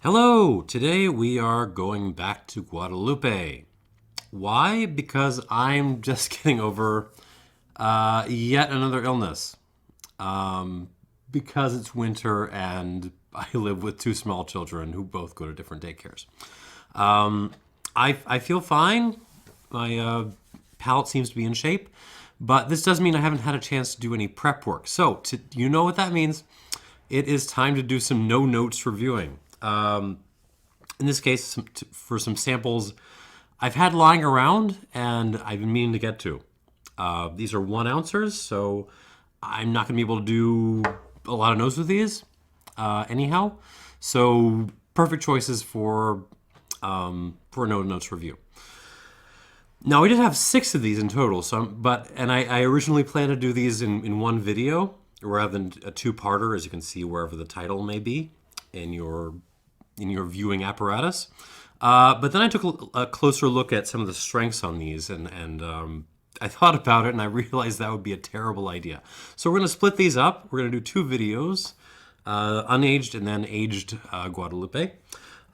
Hello! Today we are going back to Guadeloupe. Why? Because I'm just getting over yet another illness. Because it's winter and I live with two small children who both go to different daycares. I feel fine. My palate seems to be in shape. But this does mean I haven't had a chance to do any prep work. So, you know what that means? It is time to do some no-notes reviewing. In this case, for some samples I've had lying around and I've been meaning to get to. These are 1 ounces, so I'm not going to be able to do a lot of notes with these anyhow. So perfect choices for a no-notes review. Now, we did have 6 of these in total, and I originally planned to do these in one video rather than a two-parter, as you can see wherever the title may be in your viewing apparatus. But then I took a closer look at some of the strengths on these, and I thought about it, and I realized that would be a terrible idea. So we're going to split these up. We're going to do 2 videos, unaged and then aged Guadeloupe.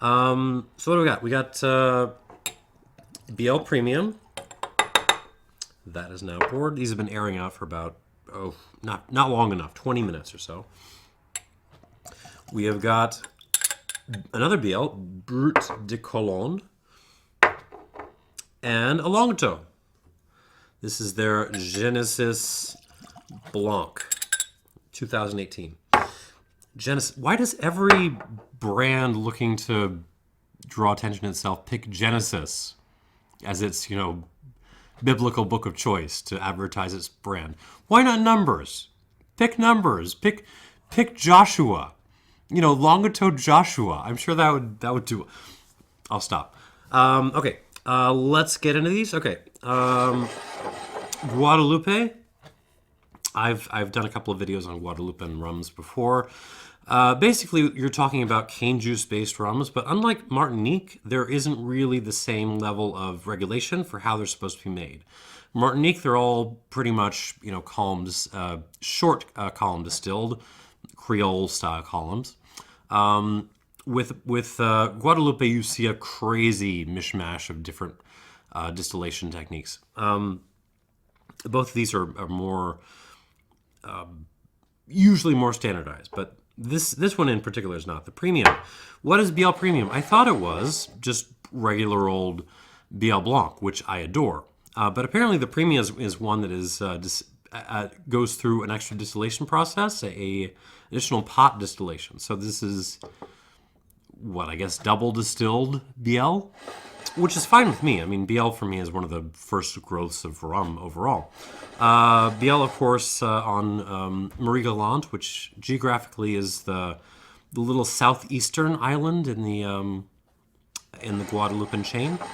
So what do we got? We got Bielle Premium. That is now poured. These have been airing out for about, not long enough, 20 minutes or so. We have got another Bielle, Brut de Colonne, and a Longueteau. This is their Genesis Blanc, 2018. Genesis. Why does every brand looking to draw attention to itself pick Genesis as its, biblical book of choice to advertise its brand? Why not Numbers? Pick Numbers. Pick Joshua. Longueteau Joshua. I'm sure that would do. I'll stop. Okay, let's get into these. Okay, Guadeloupe. I've done a couple of videos on Guadeloupe and rums before. Basically, you're talking about cane juice-based rums, but unlike Martinique, there isn't really the same level of regulation for how they're supposed to be made. Martinique, they're all pretty much, columns, short column distilled, Creole-style columns. With Guadeloupe, you see a crazy mishmash of different distillation techniques. Both of these are more, usually more standardized, but this one in particular is not. The premium. What is Bielle Premium? I thought it was just regular old Bielle Blanc, which I adore. But apparently the premium is one that is goes through an extra distillation process, a additional pot distillation. So this is what I guess double distilled Bielle, which is fine with me. I mean, Bielle for me is one of the first growths of rum overall. Bielle, of course, on Marie-Galante, which geographically is the little southeastern island in the Guadeloupean chain. All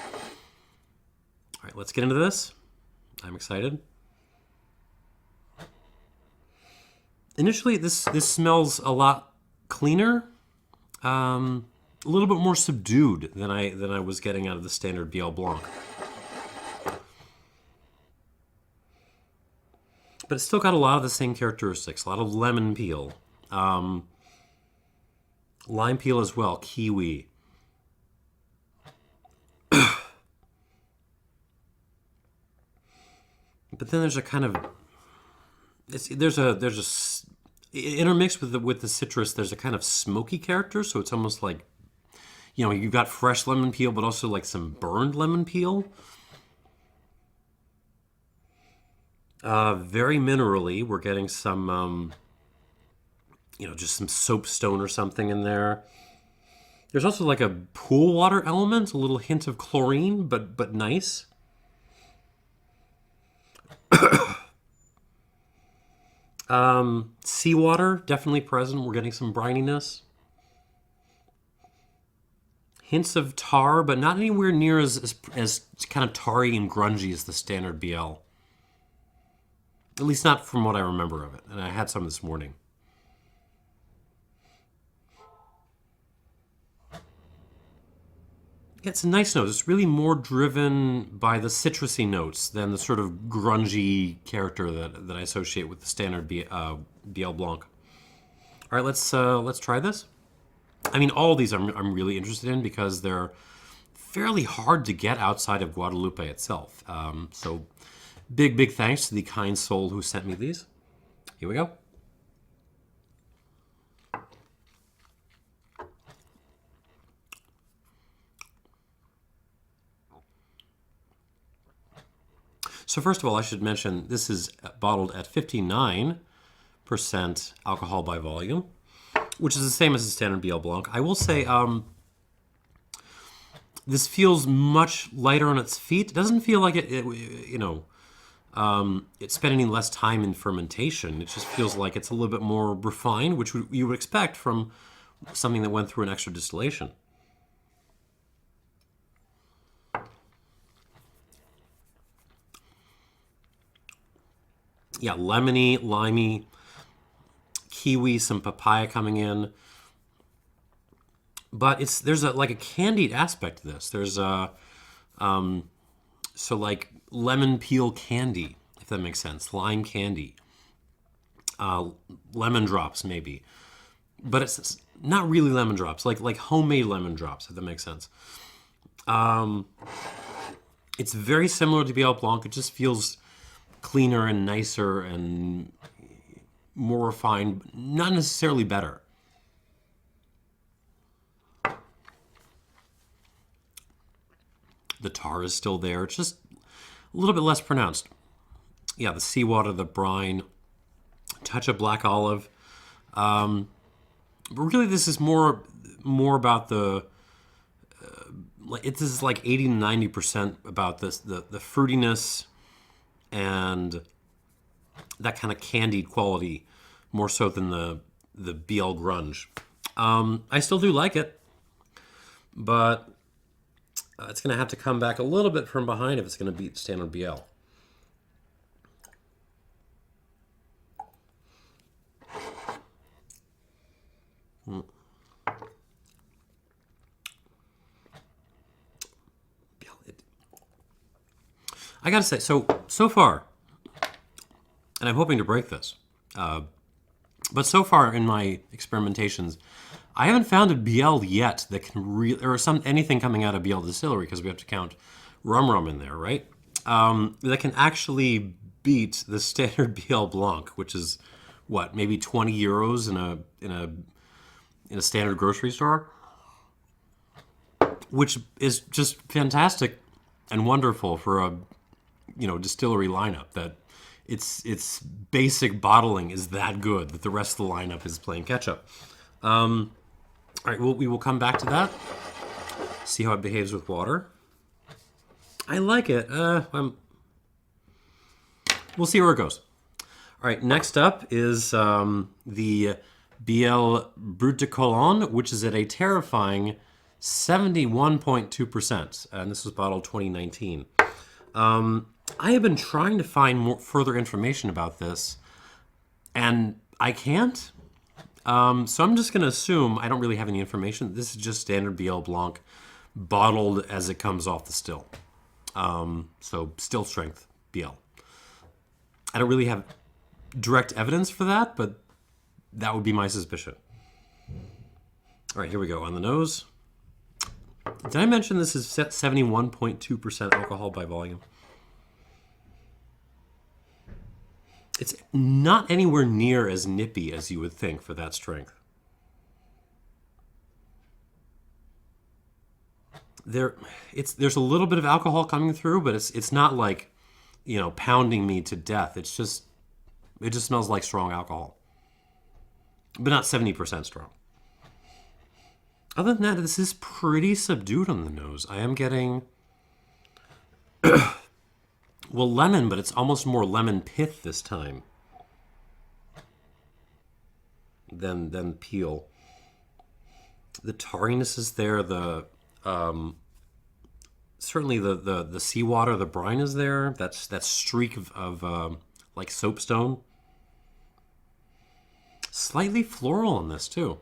right, let's get into this. I'm excited. Initially, this smells a lot cleaner, a little bit more subdued than I was getting out of the standard Bielle Blanc. But it's still got a lot of the same characteristics. A lot of lemon peel, lime peel as well, kiwi. But then there's a kind of intermixed with the citrus. There's a kind of smoky character, so it's almost like you've got fresh lemon peel, but also like some burned lemon peel. Very minerally. We're getting some, just some soapstone or something in there. There's also like a pool water element, a little hint of chlorine, but nice. Seawater, definitely present. We're getting some brininess. Hints of tar, but not anywhere near as kind of tarry and grungy as the standard Bielle. At least not from what I remember of it. And I had some this morning. It's a nice note. It's really more driven by the citrusy notes than the sort of grungy character that I associate with the standard Bielle Blanc. All right, let's try this. I mean, all these I'm really interested in because they're fairly hard to get outside of Guadeloupe itself. So big thanks to the kind soul who sent me these. Here we go. So first of all, I should mention this is bottled at 59% alcohol by volume, which is the same as the standard Bielle Blanc. I will say this feels much lighter on its feet. It doesn't feel like it's spending less time in fermentation. It just feels like it's a little bit more refined, which you would expect from something that went through an extra distillation. Yeah, lemony, limey, kiwi, some papaya coming in. But there's like a candied aspect to this. There's so like lemon peel candy, if that makes sense, lime candy, lemon drops maybe, but it's not really lemon drops, like homemade lemon drops, if that makes sense. It's very similar to Bielle Blanc. It just feels cleaner and nicer and more refined, not necessarily better. The tar is still there. It's just a little bit less pronounced. Yeah, the seawater, the brine, touch of black olive. But really, this is more about the. This is like 80 to 90% about this the fruitiness and that kind of candied quality, more so than the Bielle Grunge. I still do like it, but it's going to have to come back a little bit from behind if it's going to beat standard Bielle. I gotta say, so far, and I'm hoping to break this, but so far in my experimentations, I haven't found a Bielle yet that can really, or anything coming out of Bielle Distillery, because we have to count rum in there, right? That can actually beat the standard Bielle Blanc, which is what, maybe 20 euros in a standard grocery store, which is just fantastic and wonderful for a distillery lineup, that its basic bottling is that good that the rest of the lineup is playing catch up. All right, we will come back to that, see how it behaves with water. I like it. We'll see where it goes. All right, next up is the Bielle Brut de Colonne, which is at a terrifying 71.2%, and this was bottled 2019. I have been trying to find further information about this, and I can't. So I'm just going to assume I don't really have any information. This is just standard Bielle Blanc, bottled as it comes off the still. So still strength Bielle. I don't really have direct evidence for that, but that would be my suspicion. All right, here we go. On the nose. Did I mention this is 71.2% alcohol by volume? It's not anywhere near as nippy as you would think for that strength. There's a little bit of alcohol coming through, but it's not like, pounding me to death. It just smells like strong alcohol, but not 70% strong. Other than that, this is pretty subdued on the nose. I am getting, well, lemon, but it's almost more lemon pith this time than peel. The tarriness is there. The certainly the seawater, the brine is there. That streak of like soapstone. Slightly floral in this too.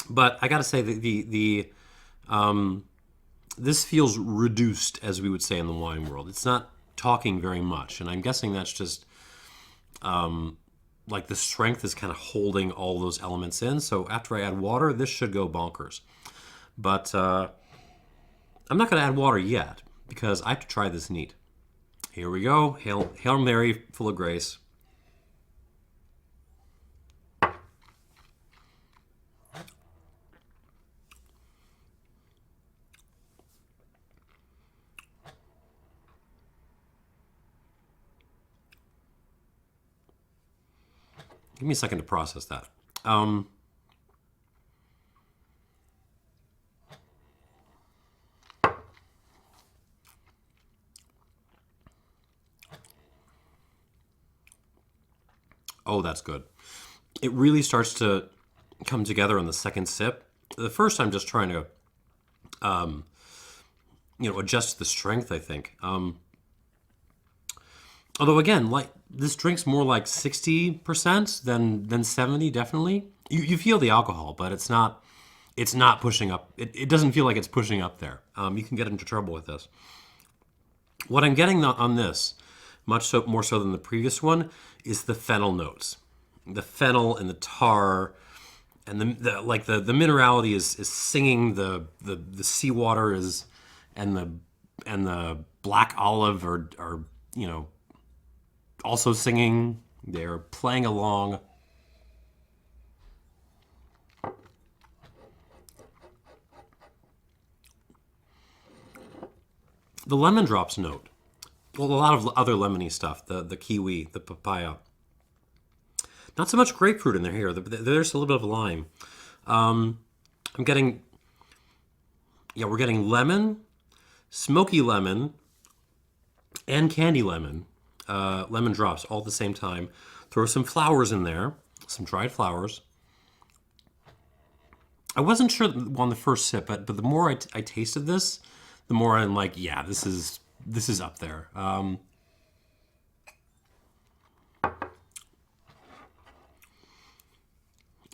But I got to say the this feels reduced, as we would say in the wine world. It's not talking very much, and I'm guessing that's just like the strength is kind of holding all those elements in. So after I add water, this should go bonkers. But I'm not going to add water yet because I have to try this neat. Here we go. Hail Mary, full of grace. Give me a second to process that. Oh, that's good. It really starts to come together on the second sip. The first, I'm just trying to, adjust the strength, I think. Although again, like this drink's more like 60% than 70, definitely. You feel the alcohol, but it's not pushing up. It doesn't feel like it's pushing up there. You can get into trouble with this. What I'm getting on this, more so than the previous one, is the fennel notes. The fennel and the tar and the minerality is singing, the seawater is, and the black olive are also singing. They're playing along. The lemon drops note. Well, a lot of other lemony stuff. The kiwi, the papaya. Not so much grapefruit in there here. There's a little bit of lime. We're getting lemon, smoky lemon, and candy lemon. Lemon drops all at the same time. Throw some flowers in there, some dried flowers. I wasn't sure on the first sip, but the more I tasted this, the more I'm like, yeah, this is up there.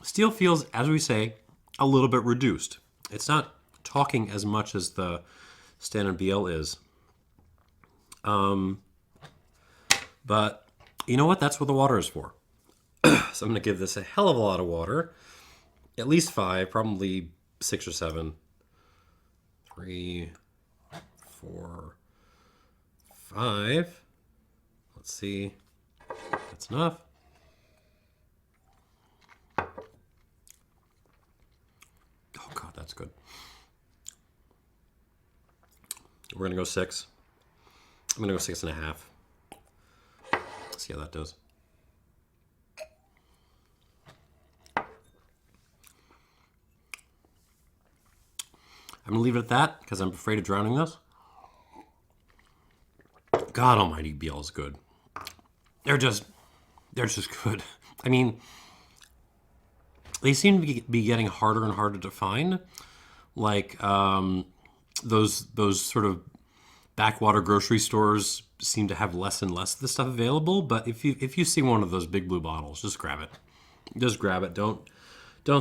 Still feels, as we say, a little bit reduced. It's not talking as much as the standard Bielle is. But you know what? That's what the water is for. So I'm going to give this a hell of a lot of water. At least 5, probably 6 or 7. 3, 4, 5. Let's see. That's enough. Oh God, that's good. We're going to go 6. I'm going to go 6.5. See how that does. I'm gonna leave it at that because I'm afraid of drowning this. God almighty, Bielle is good. They're just good. I mean, they seem to be getting harder and harder to find. Like those sort of backwater grocery stores seem to have less and less of this stuff available. But if you see one of those big blue bottles, just grab it. Just grab it. Don't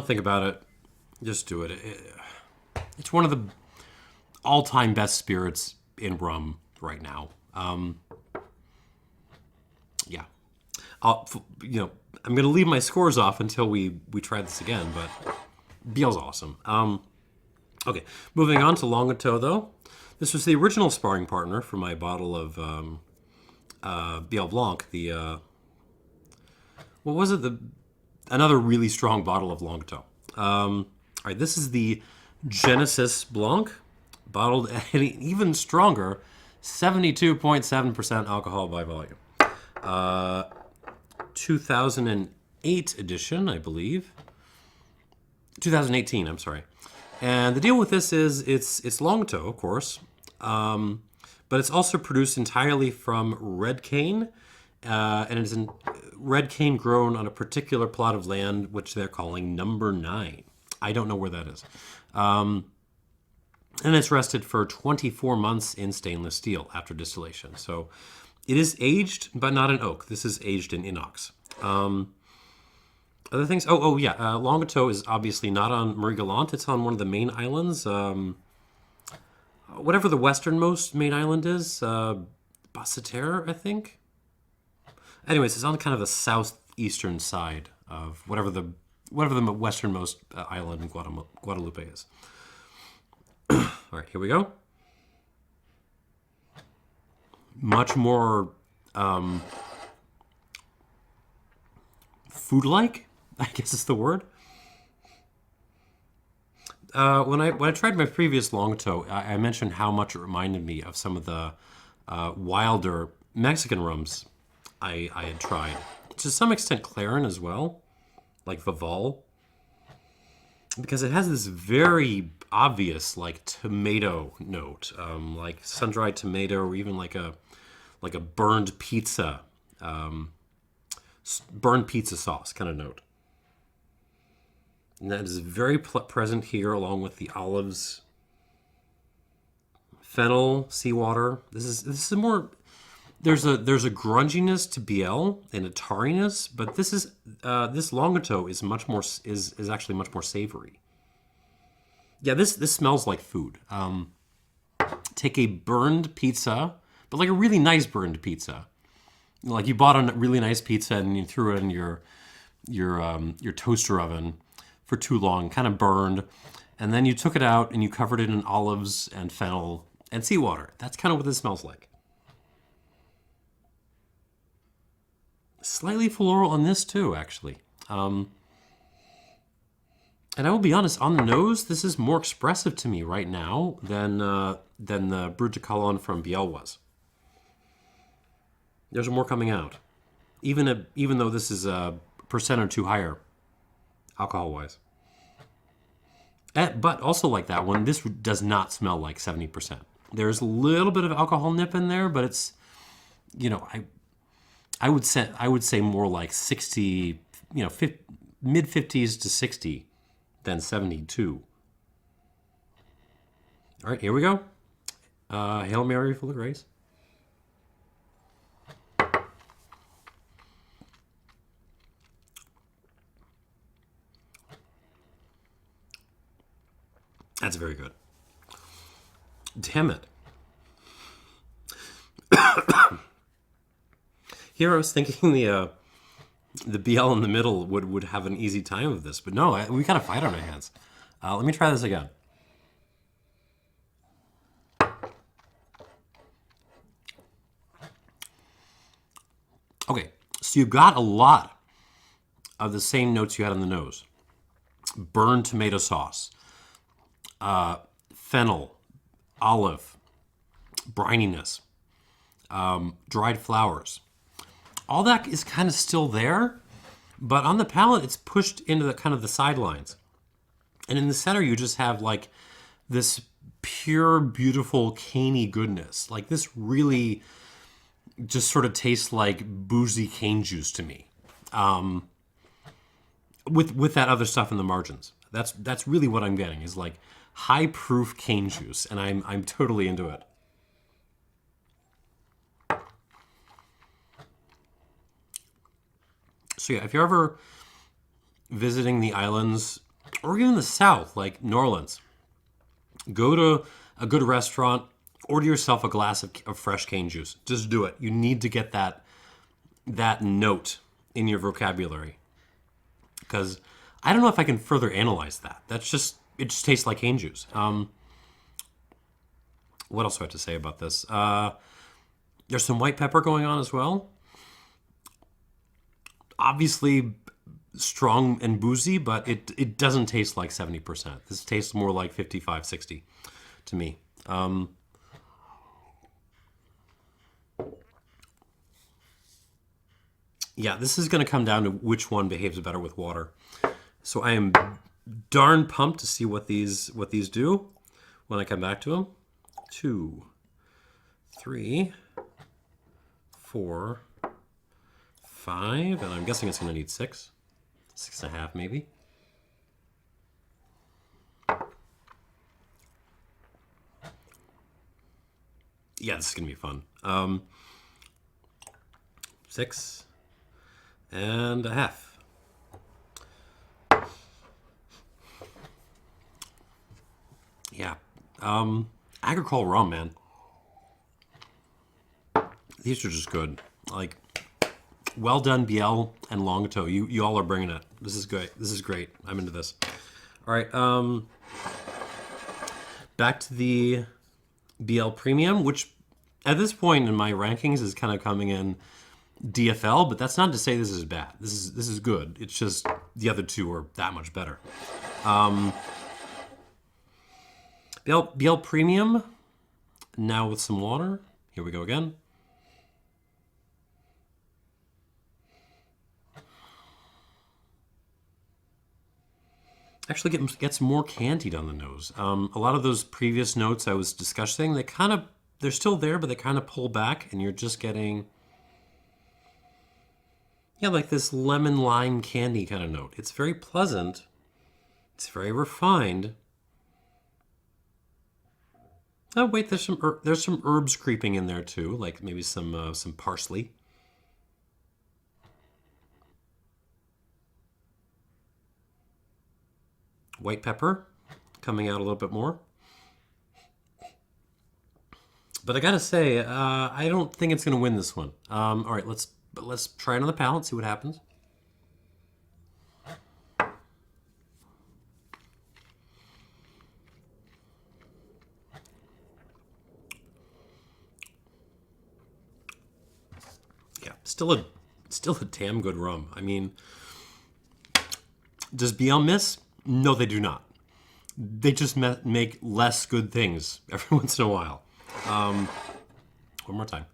think about it. Just do it. It's one of the all-time best spirits in rum right now. Yeah. I'm going to leave my scores off until we try this again, but Bielle's awesome. Okay, moving on to Longueteau, though. This was the original sparring partner for my bottle of Bielle Blanc. What was it? Another really strong bottle of Longueteau. All right, this is the Genesis Blanc, bottled at an even stronger 72.7% alcohol by volume. 2008 edition, I believe. 2018, I'm sorry. And the deal with this is it's Longueteau, of course, but it's also produced entirely from red cane, and it's red cane grown on a particular plot of land which they're calling Number 9. I don't know where that is. And it's rested for 24 months in stainless steel after distillation. So it is aged, but not in oak. This is aged in inox. Other things? Longueteau is obviously not on Marie-Galante. It's on one of the main islands. Whatever the westernmost main island is. Basse-Terre, I think. Anyways, it's on kind of the eastern side of whatever the westernmost island in Guadeloupe is. All right, here we go. Much more food-like, I guess is the word. When I tried my previous Longueteau, I mentioned how much it reminded me of some of the wilder Mexican rums I had tried. To some extent, Clarin as well, like Vival, because it has this very obvious like tomato note, like sun-dried tomato, or even like a burned pizza sauce kind of note. And that is very present here, along with the olives, fennel, seawater. This is more. There's a grunginess to Bielle and a tarriness, but this Longueteau is much more is actually much more savory. Yeah, this smells like food. Take a burned pizza, but like a really nice burned pizza. Like you bought a really nice pizza and you threw it in your toaster oven for too long, kind of burned, and then you took it out and you covered it in olives and fennel and seawater. That's kind of what this smells like. Slightly floral on this too, actually. And I will be honest, on the nose, this is more expressive to me right now than the Brut de Colonne from Bielle was. There's more coming out, even though this is a percent or two higher, alcohol-wise. But also like that one, this does not smell like 70%. There's a little bit of alcohol nip in there, but it's, I would say more like 60, mid 50s to 60 than 72. All right, here we go. Hail Mary, full of grace. That's very good. Damn it. Here I was thinking the Bielle in the middle would have an easy time of this, but no, we got a fight on our hands. Let me try this again. Okay, so you've got a lot of the same notes you had on the nose. Burned tomato sauce, fennel, olive, brininess, dried flowers. All that is kind of still there, but on the palate, it's pushed into the kind of the sidelines. And in the center, you just have like this pure, beautiful, caney goodness. Like this really just sort of tastes like boozy cane juice to me. With that other stuff in the margins. That's really what I'm getting, is like high proof cane juice, and I'm totally into it. So yeah, if you're ever visiting the islands or even the south, like New Orleans, go to a good restaurant, order yourself a glass of fresh cane juice. Just do it. You need to get that note in your vocabulary, because I don't know if I can further analyze that. It just tastes like cane juice. What else do I have to say about this? There's some white pepper going on as well. Obviously strong and boozy, but it doesn't taste like 70%. This tastes more like 55, 60 to me. Yeah, this is going to come down to which one behaves better with water. So I am darn pumped to see what these do when I come back to them. 2, 3, 4, 5, and I'm guessing it's going to need 6, 6.5 maybe. Yeah, this is going to be fun. 6.5. Yeah. Agricole rum, man. These are just good. Like, Well done, Bielle and Longueteau. You all are bringing it. This is great. This is great. I'm into this. All right. Back to the Bielle Premium, which at this point in my rankings is kind of coming in DFL, but that's not to say this is bad. This is good. It's just the other two are that much better. Bielle Premium, now with some water. Here we go again. Actually gets more candied on the nose. A lot of those previous notes I was discussing, they're still there, but they kind of pull back, and you're just getting, yeah, like this lemon lime candy kind of note. It's very pleasant. It's very refined. Oh wait, there's some herbs creeping in there too, like maybe some parsley. White pepper coming out a little bit more. But I gotta say, I don't think it's gonna win this one. All right, let's try it on the palate, see what happens. Yeah, still a damn good rum. I mean, does Bielle miss? No, they do not. They just make less good things every once in a while. One more time.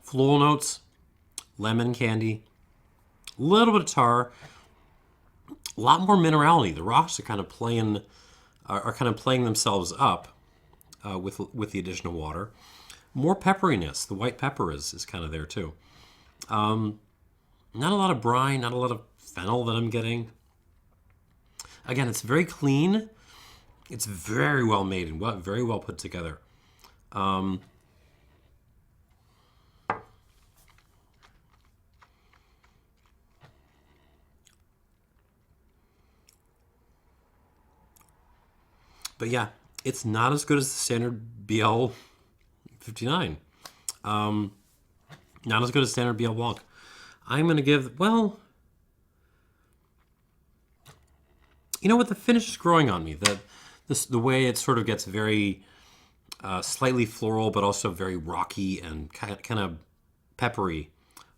Floral notes, lemon candy, a little bit of tar, a lot more minerality. The rocks are kind of playing themselves up with the addition of water. More pepperiness. The white pepper is kind of there too. Not a lot of brine, not a lot of fennel that I'm getting. Again, it's very clean. It's very well made and very well put together. But yeah, it's not as good as the standard Bielle 59. Not as good as standard Bielle Blanc. I'm going to give, well, you know what? The finish is growing on me. The way it sort of gets very slightly floral, but also very rocky and kind of peppery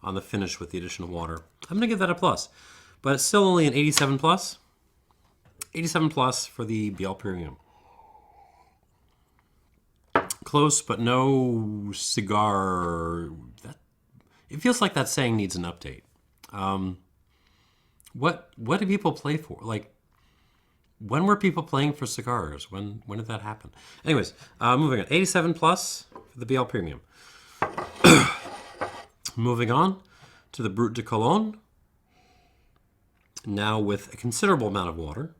on the finish with the addition of water. I'm going to give that a plus. But it's still only an 87 plus. 87 plus for the Bielle Premium. Close, but no cigar. It feels like that saying needs an update. What do people play for? Like, when were people playing for cigars? When did that happen? Anyways, moving on. 87 plus for the Bielle Premium. Moving on to the Brut de Colonne. Now with a considerable amount of water.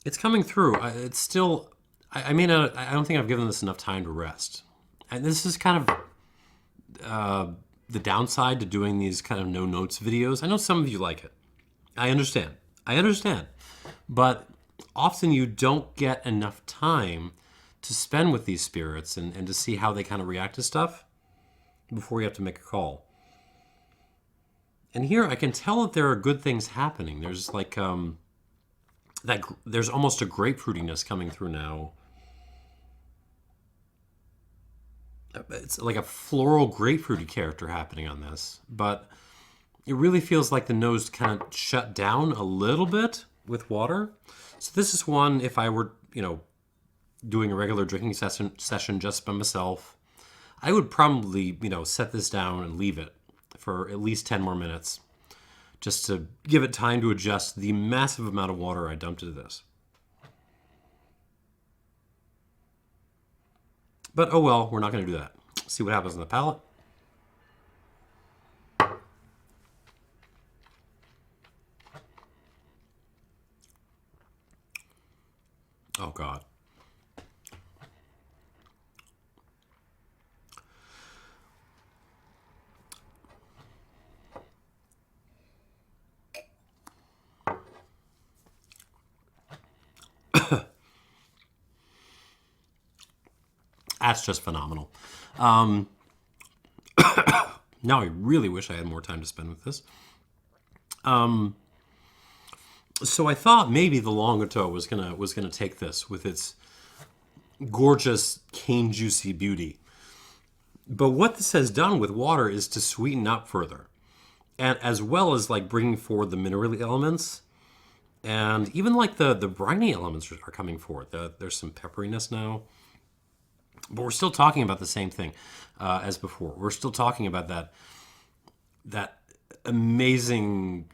It's coming through. It's still, I mean, I don't think I've given this enough time to rest. And this is kind of the downside to doing these kind of no notes videos. I know some of you like it. I understand. But often you don't get enough time to spend with these spirits and to see how they kind of react to stuff before you have to make a call. And here I can tell that there are good things happening. There's like, there's almost a grapefruitiness coming through now. It's like a floral grapefruity character happening on this, but it really feels like the nose kind of shut down a little bit with water. So this is one, if I were, doing a regular drinking session just by myself, I would probably, set this down and leave it for at least 10 more minutes just to give it time to adjust the massive amount of water I dumped into this. But oh well, we're not going to do that. See what happens on the palate. Oh God. That's just phenomenal. Now I really wish I had more time to spend with this. So I thought maybe the Longueteau was gonna take this with its gorgeous cane juicy beauty. But what this has done with water is to sweeten up further, and as well as like bringing forward the mineral elements, and even like the briny elements are coming forward. There's some pepperiness now, but we're still talking about the same thing as before. We're still talking about that amazing,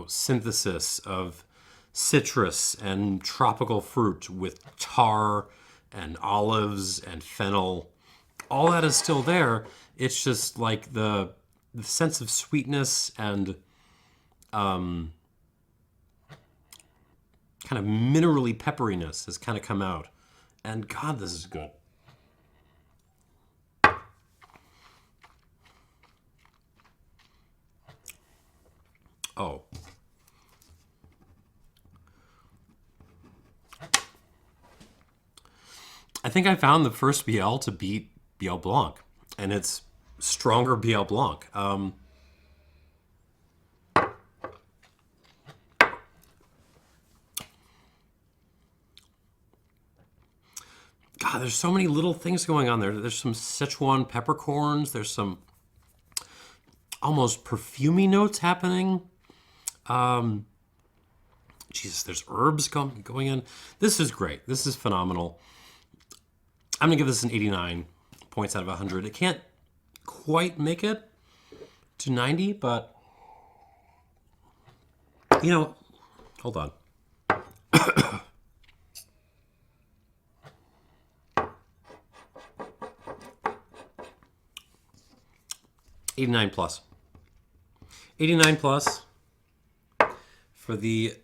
synthesis of citrus and tropical fruit with tar and olives and fennel. All that is still there. It's just like the sense of sweetness and kind of minerally pepperiness has kind of come out. And God, this is good. Oh. I think I found the first Bielle to beat Bielle Blanc, and it's stronger Bielle Blanc. God, there's so many little things going on there. There's some Sichuan peppercorns. There's some almost perfumey notes happening. Jesus, there's herbs going in. This is great. This is phenomenal. I'm going to give this an 89 points out of 100. It can't quite make it to 90, but, hold on. +89. 89 plus for the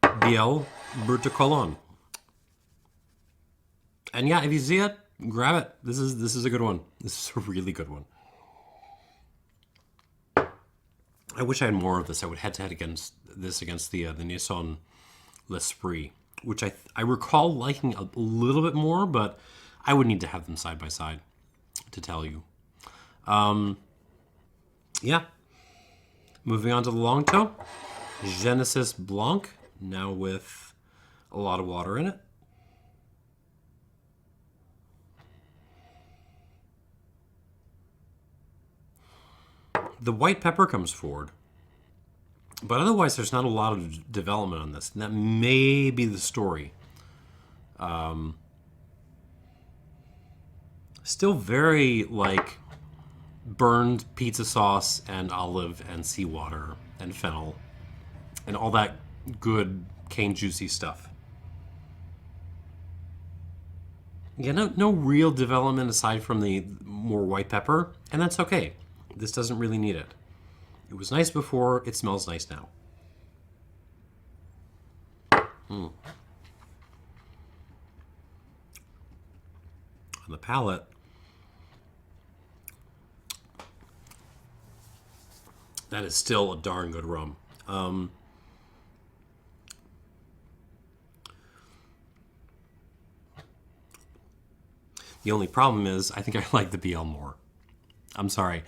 Bielle Brut de Colonne. And yeah, if you see it, grab it. This is a good one. This is a really good one. I wish I had more of this. I would head-to-head against the Nissan L'Esprit, which I recall liking a little bit more, but I would need to have them side by side to tell you. Yeah. Moving on to the Longueteau. Genesis Blanc, now with a lot of water in it. The white pepper comes forward, but otherwise there's not a lot of development on this. And that may be the story. Still very like burned pizza sauce and olive and seawater and fennel and all that good cane juicy stuff. Yeah, no real development aside from the more white pepper, and that's okay. This doesn't really need it. It was nice before, it smells nice now. On the palate, that is still a darn good rum. The only problem is, I think I like the Bielle more. I'm sorry.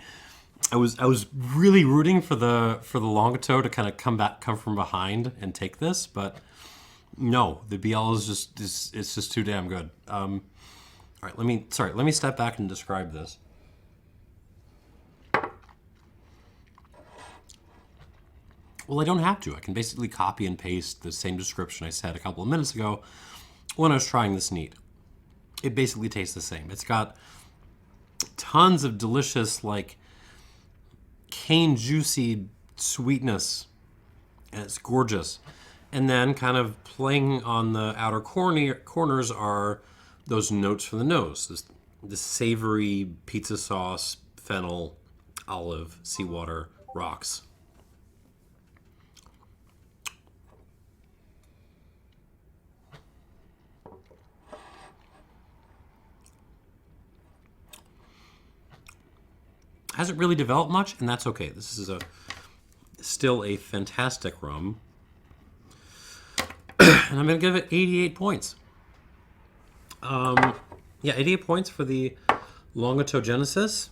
I was really rooting for the Longueteau to kind of come from behind and take this, but no, the Bielle is just too damn good. All right, let me step back and describe this. Well, I don't have to. I can basically copy and paste the same description I said a couple of minutes ago when I was trying this neat. It basically tastes the same. It's got tons of delicious, like, cane juicy sweetness, and it's gorgeous. And then kind of playing on the outer corners are those notes from the nose. The savory pizza sauce, fennel, olive, seawater, rocks. Hasn't really developed much, and that's okay. This is still a fantastic rum. And I'm going to give it 88 points. Yeah, Yeah, 88 points for the Longueteau Genesis.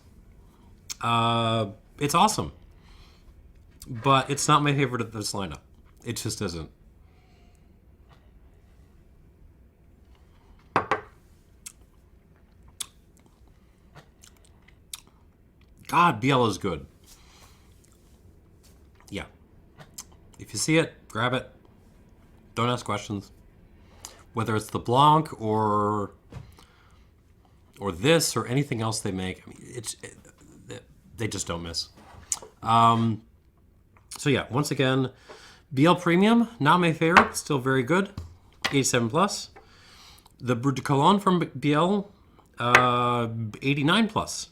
It's awesome. But it's not my favorite of this lineup. It just isn't. God, Bielle is good. Yeah. If you see it, grab it. Don't ask questions. Whether it's the Blanc or this or anything else they make, I mean, they just don't miss. So yeah, once again, Bielle Premium, not my favorite, still very good, 87 plus. The Brut de Colonne from Bielle, 89 plus.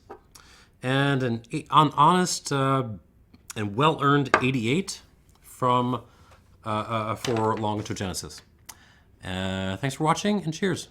And an honest and well-earned 88 from for Longueteau Genesis. Thanks for watching, and cheers.